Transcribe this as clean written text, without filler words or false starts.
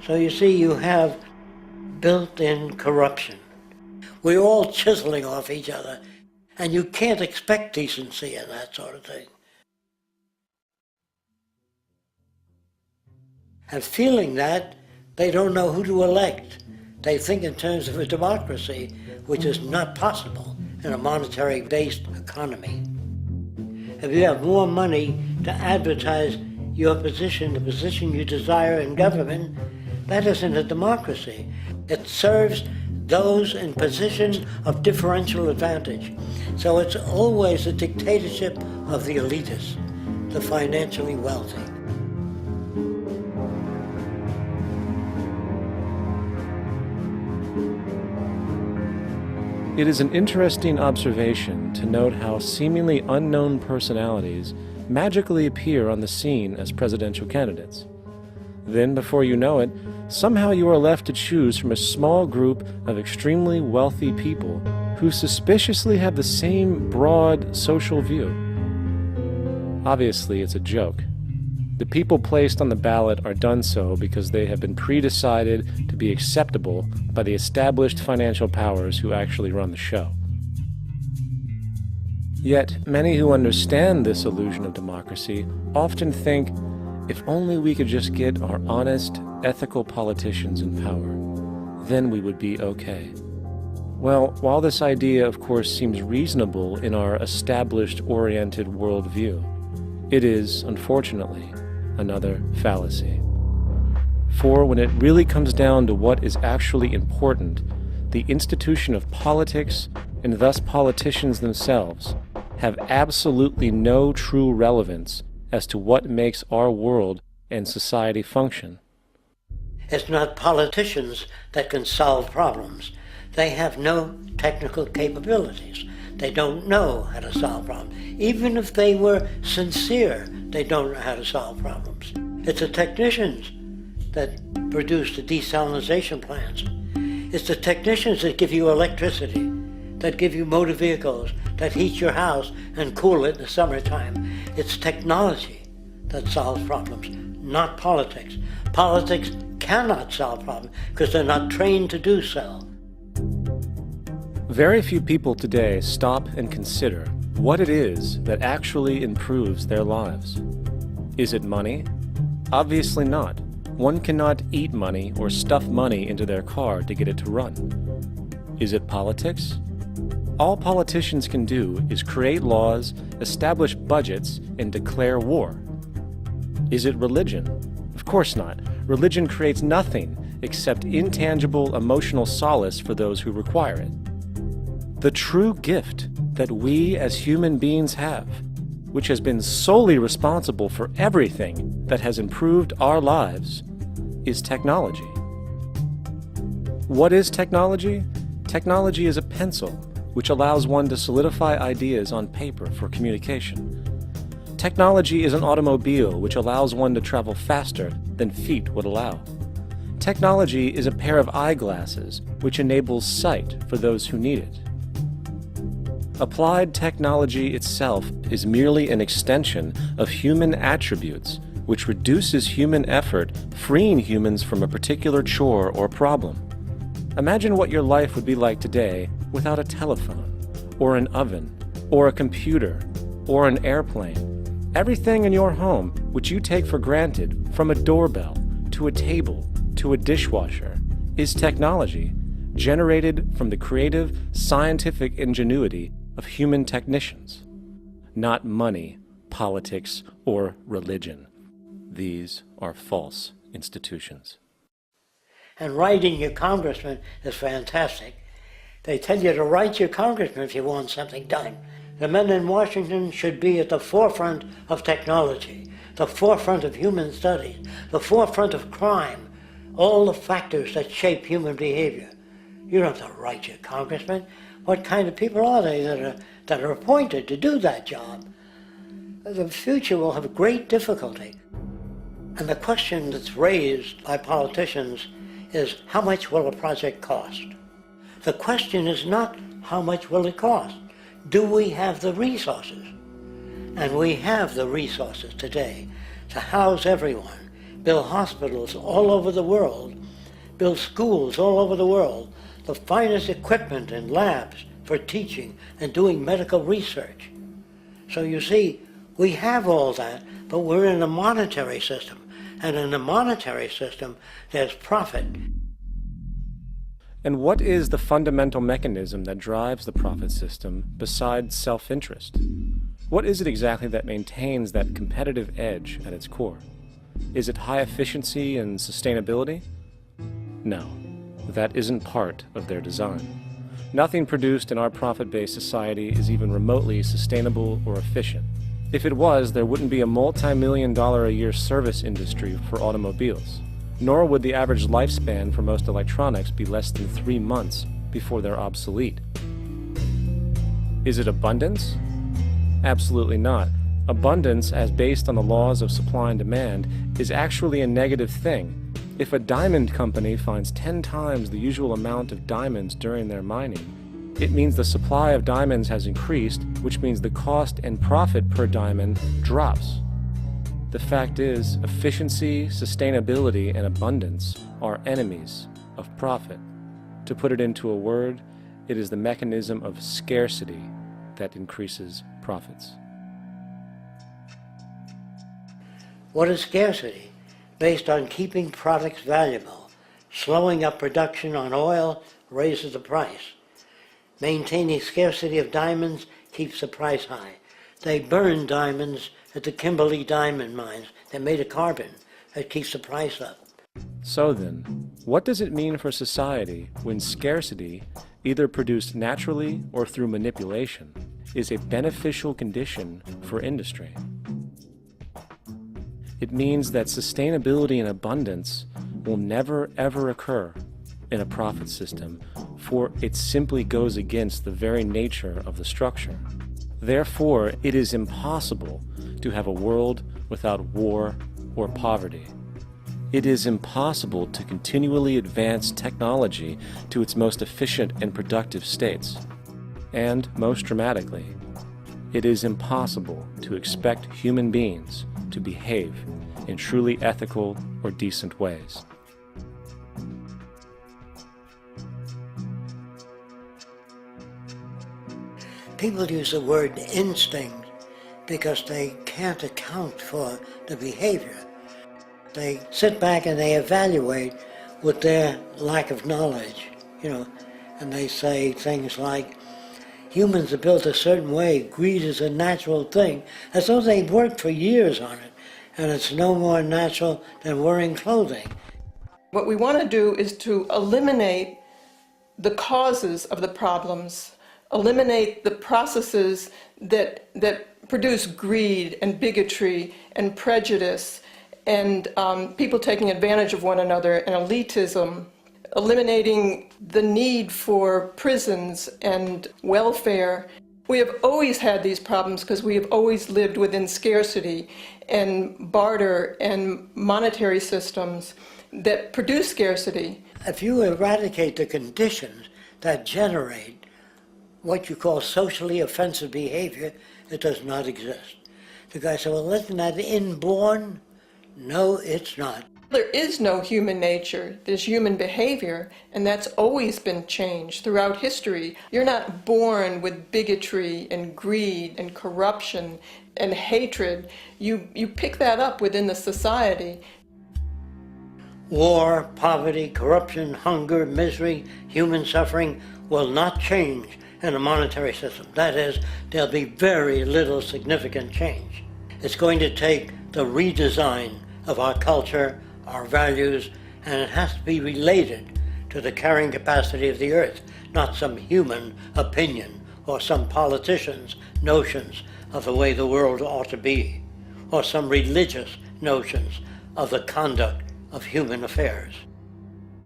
So you see, you have built-in corruption. We're all chiseling off each other, and you can't expect decency and that sort of thing. And feeling that, they don't know who to elect. They think in terms of a democracy, which is not possible in a monetary-based economy. If you have more money to advertise your position, the position you desire in government, that isn't a democracy. It serves those in positions of differential advantage. So it's always a dictatorship of the elitists, the financially wealthy. It is an interesting observation to note how seemingly unknown personalities magically appear on the scene as presidential candidates. Then, before you know it, somehow you are left to choose from a small group of extremely wealthy people who suspiciously have the same broad social view. Obviously, it's a joke. The people placed on the ballot are done so because they have been pre-decided to be acceptable by the established financial powers who actually run the show. Yet, many who understand this illusion of democracy often think, if only we could just get our honest, ethical politicians in power, then we would be okay. Well, while this idea, of course, seems reasonable in our established-oriented worldview, it is, unfortunately, another fallacy. For when it really comes down to what is actually important, the institution of politics, and thus politicians themselves, have absolutely no true relevance as to what makes our world and society function. It's not politicians that can solve problems. They have no technical capabilities. They don't know how to solve problems. Even if they were sincere, they don't know how to solve problems. It's the technicians that produce the desalination plants. It's the technicians that give you electricity, that give you motor vehicles, that heat your house and cool it in the summertime. It's technology that solves problems, not politics. Politics cannot solve problems because they're not trained to do so. Very few people today stop and consider what it is that actually improves their lives. Is it money? Obviously not. One cannot eat money or stuff money into their car to get it to run. Is it politics? All politicians can do is create laws, establish budgets, and declare war. Is it religion? Of course not. Religion creates nothing except intangible emotional solace for those who require it. The true gift that we as human beings have, which has been solely responsible for everything that has improved our lives, is technology. What is technology? Technology is a pencil which allows one to solidify ideas on paper for communication. Technology is an automobile which allows one to travel faster than feet would allow. Technology is a pair of eyeglasses which enables sight for those who need it. Applied technology itself is merely an extension of human attributes which reduces human effort, freeing humans from a particular chore or problem. Imagine what your life would be like today without a telephone, or an oven, or a computer, or an airplane. Everything in your home, which you take for granted, from a doorbell, to a table, to a dishwasher, is technology generated from the creative, scientific ingenuity of human technicians, not money, politics, or religion. These are false institutions. And writing your congressman is fantastic. They tell you to write your congressman if you want something done. The men in Washington should be at the forefront of technology, the forefront of human studies, the forefront of crime, all the factors that shape human behavior. You don't have to write your congressman. What kind of people are they that are appointed to do that job? The future will have great difficulty. And the question that's raised by politicians is, how much will a project cost? The question is not, how much will it cost? Do we have the resources? And we have the resources today to house everyone, build hospitals all over the world, build schools all over the world, the finest equipment and labs for teaching and doing medical research. So you see, we have all that, but we're in a monetary system. And in the monetary system, there's profit. And what is the fundamental mechanism that drives the profit system besides self-interest? What is it exactly that maintains that competitive edge at its core? Is it high efficiency and sustainability? No, that isn't part of their design. Nothing produced in our profit-based society is even remotely sustainable or efficient. If it was, there wouldn't be a multi-million-dollar-a-year service industry for automobiles. Nor would the average lifespan for most electronics be less than 3 months before they're obsolete. Is it abundance? Absolutely not. Abundance, as based on the laws of supply and demand, is actually a negative thing. If a diamond company finds 10 times the usual amount of diamonds during their mining, it means the supply of diamonds has increased, which means the cost and profit per diamond drops. The fact is, efficiency, sustainability, and abundance are enemies of profit. To put it into a word, it is the mechanism of scarcity that increases profits. What is scarcity? Based on keeping products valuable. Slowing up production on oil raises the price. Maintaining scarcity of diamonds keeps the price high. They burn diamonds at the Kimberley diamond mines. They made a carbon that keeps the price up. So then, what does it mean for society when scarcity, either produced naturally or through manipulation, is a beneficial condition for industry? It means that sustainability and abundance will never ever occur in a profit system, for it simply goes against the very nature of the structure. Therefore, it is impossible to have a world without war or poverty. It is impossible to continually advance technology to its most efficient and productive states. And, most dramatically, it is impossible to expect human beings to behave in truly ethical or decent ways. People use the word instinct because they can't account for the behavior. They sit back and they evaluate with their lack of knowledge, and they say things like, humans are built a certain way, greed is a natural thing, as though they've worked for years on it, and it's no more natural than wearing clothing. What we want to do is to eliminate the causes of the problems, eliminate the processes that produce greed and bigotry and prejudice and people taking advantage of one another and elitism, eliminating the need for prisons and welfare. We have always had these problems because we have always lived within scarcity and barter and monetary systems that produce scarcity. If you eradicate the conditions that generate what you call socially offensive behavior, it does not exist. The guy said, well, isn't that inborn? No, it's not. There is no human nature, there's human behavior, and that's always been changed throughout history. You're not born with bigotry and greed and corruption and hatred. You pick that up within the society. War, poverty, corruption, hunger, misery, human suffering will not change in a monetary system. That is, there'll be very little significant change. It's going to take the redesign of our culture, our values, and it has to be related to the carrying capacity of the earth, not some human opinion or some politician's notions of the way the world ought to be, or some religious notions of the conduct of human affairs.